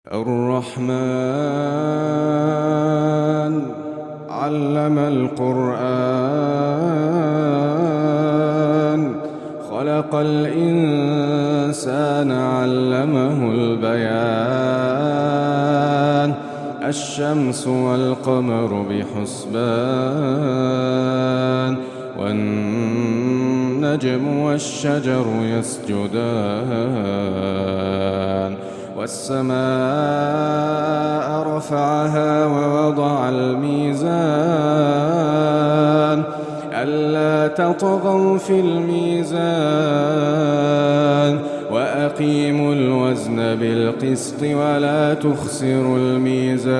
الرحمن علم القرآن خلق الإنسان علمه البيان الشمس والقمر بحسبان والنجم والشجر يسجدان والسماء رفعها ووضع الميزان ألا تطغوا في الميزان وأقيموا الوزن بالقسط ولا تخسروا الميزان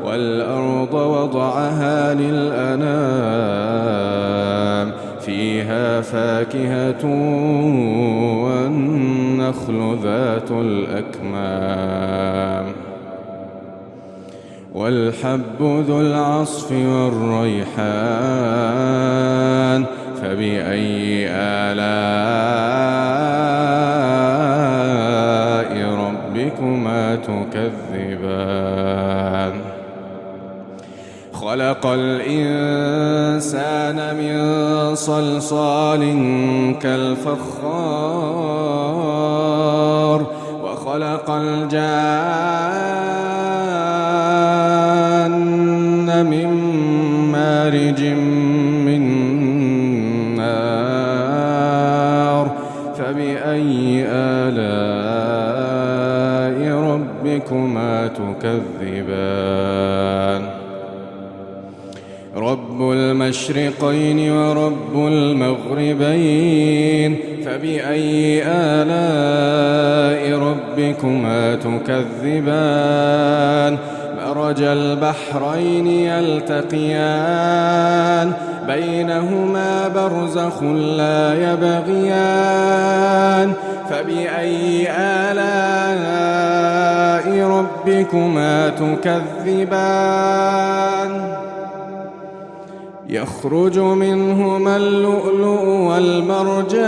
والأرض وضعها للأنام فيها فاكهة والنخل ذات الأكمام والحب ذو العصف والريحان فبأي آلاء ربكما تكذبان خلق الإنسان من صلصال كالفخار وخلق الجان من مارج من نار فبأي آلاء ربكما تكذبان رب المشرقين ورب المغربين فبأي آلاء ربكما تكذبان مرج البحرين يلتقيان بينهما برزخ لا يبغيان فبأي آلاء ربكما تكذبان يخرج منهما اللؤلؤ والمرجان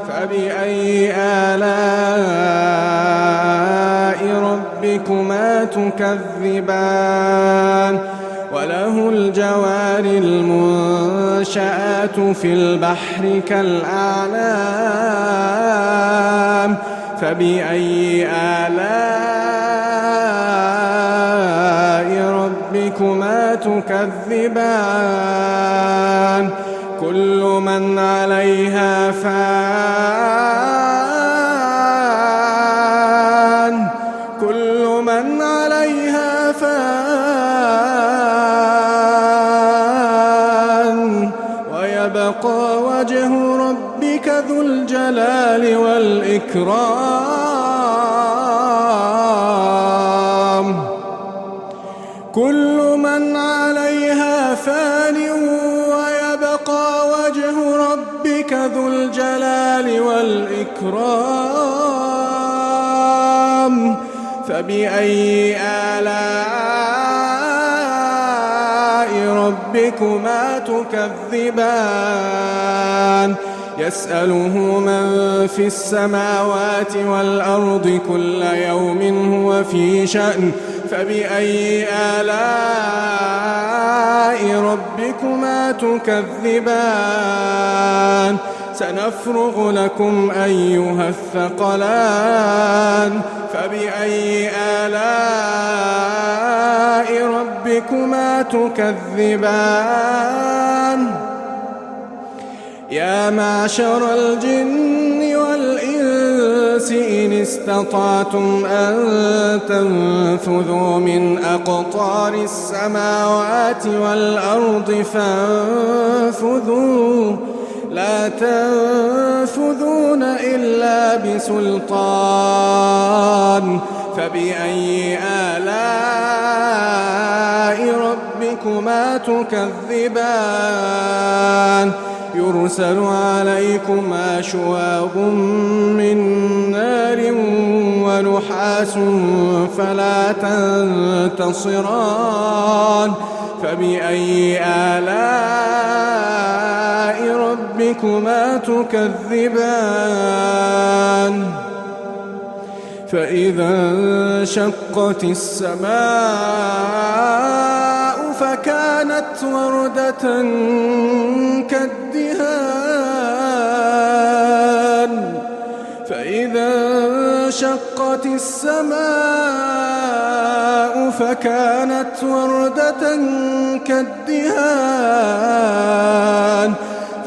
فبأي آلاء ربكما تكذبان وله الجوار المنشآت في البحر كالأعلام فبأي آلاء ربكما تكذبان كل من عليها فان كل من عليها فان ويبقى وجه ربك ذو الجلال والإكرام كل من عليها فان ويبقى وجه ربك ذو الجلال والإكرام فبأي آلاء ربكما تكذبان يسأله من في السماوات والأرض كل يوم هو في شأن فبأي آلاء ربكما تكذبان سنفرغ لكم أيها الثقلان فبأي آلاء ربكما تكذبان يا معشر الجن والإنس إن استطعتم أن تنفذوا من أقطار السماوات والأرض فانفذوا لا تنفذون إلا بسلطان فبأي آلاء ربكما تكذبان يرسل عليكما شواظ من نار ونحاس فلا تنتصران فبأي آلاء ربكما تكذبان فإذا انشقت السماء فكانت وردة كالدهان فإذا انشقت السماء فكانت وردة كالدهان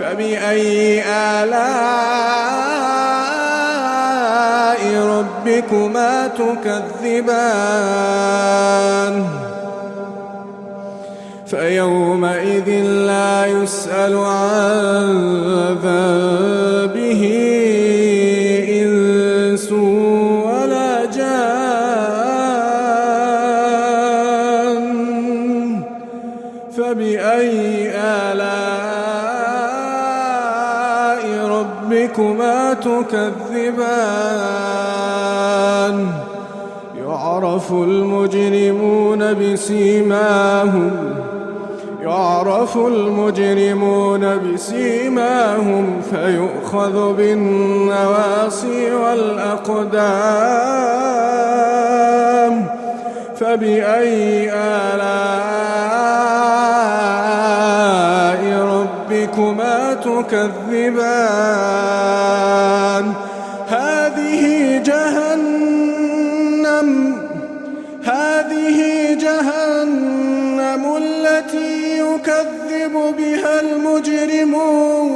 فبأي آلاء ربكما تكذبان فيومئذ لا يسأل عن ذنبه إنس ولا جان فبأي آلاء ربكما تكذبان يعرف المجرمون بسيماهم فيؤخذ بالنواصي والأقدام فبأي آلاء ربكما تكذبان هذه جهنم التي يكذب بها المجرمون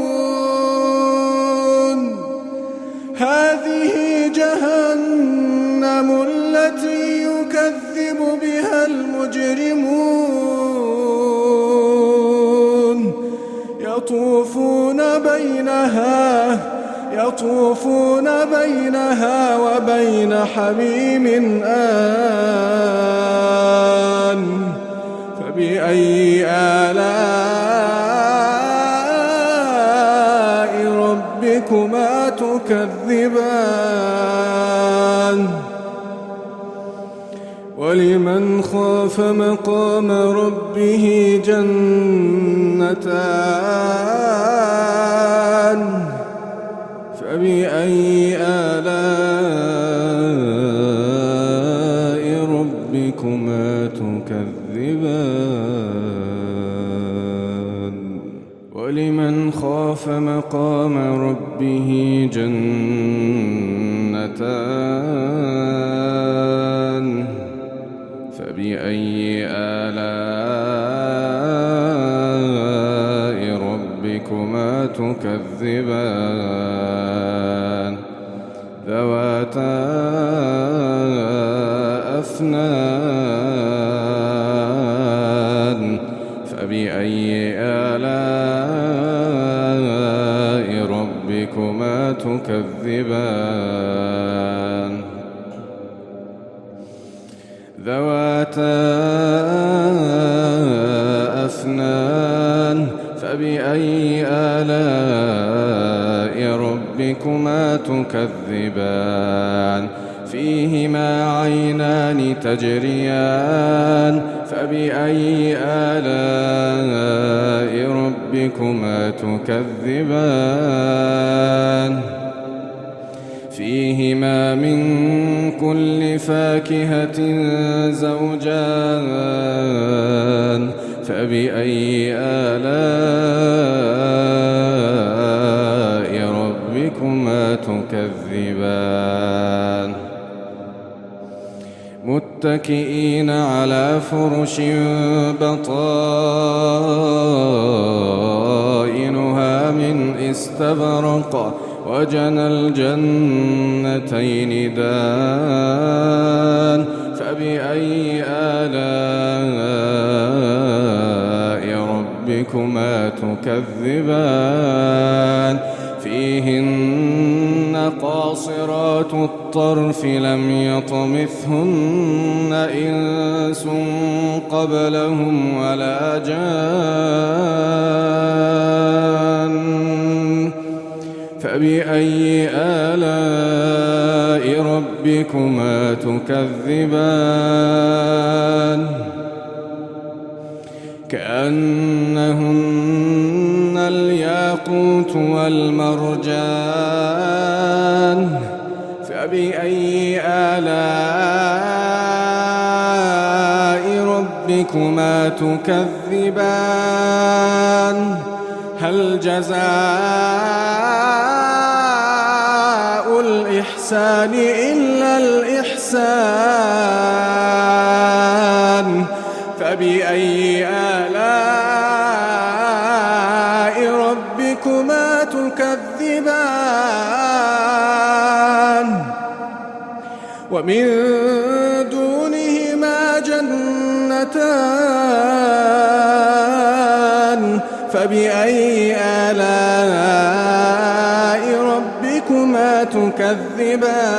هذه جهنم التي يكذب بها المجرمون يطوفون بينها وبين حميم آن فبأي آلاء ربكما تكذبان ولمن خاف مقام ربه جنتان فبأي آلاء ربكما تكذبان ولمن خاف مقام ربه جنتان فبأي آلاء ربكما تكذبان ذواتا أفنان فبأي آلاء ربكما تكذبان ذواتا أفنان فبأي آلاء ربكما تكذبان فيهما عينان تجريان فبأي آلاء ربكما تكذبان فيهما من كل فاكهة زوجان فبأي آلاء ربكما تكذبان متكئين على فرش بطائنها من استبرق وجنى الجنتين دان فبأي آلاء ربكما تكذبان فيهن قاصرات الطرف لم يطمثهن إنس قبلهم ولا جان فبأي آلاء ربكما تكذبان كأنهن الياقوت والمرجان فبأي آلاء ربكما تكذبان هل جزاء الإحسان إلا الإحسان فبأي آلاء ربكما تكذبان ومن دونهما جنتان فبأي آلاء ربكما تكذبان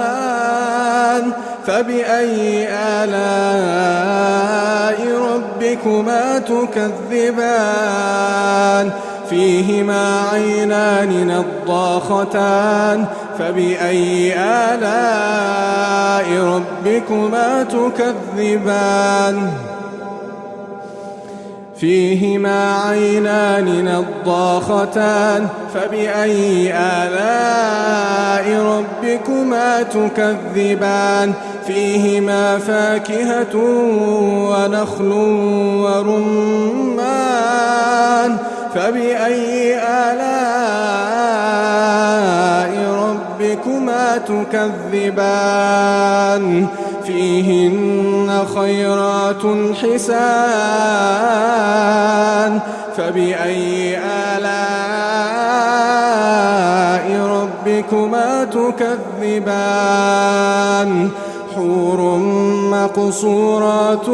مدهامتان فبأي آلاء ربكما تكذبان فيهما عينان نضاختان فبأي آلاء ربكما تكذبان فيهما عينان نضاختان فبأي آلاء ربكما تكذبان فيهما فاكهة ونخل ورمان فبأي آلاء ربكما تكذبان فيهن خيرات حسان فبأي آلاء ربكما تكذبان حور مقصورات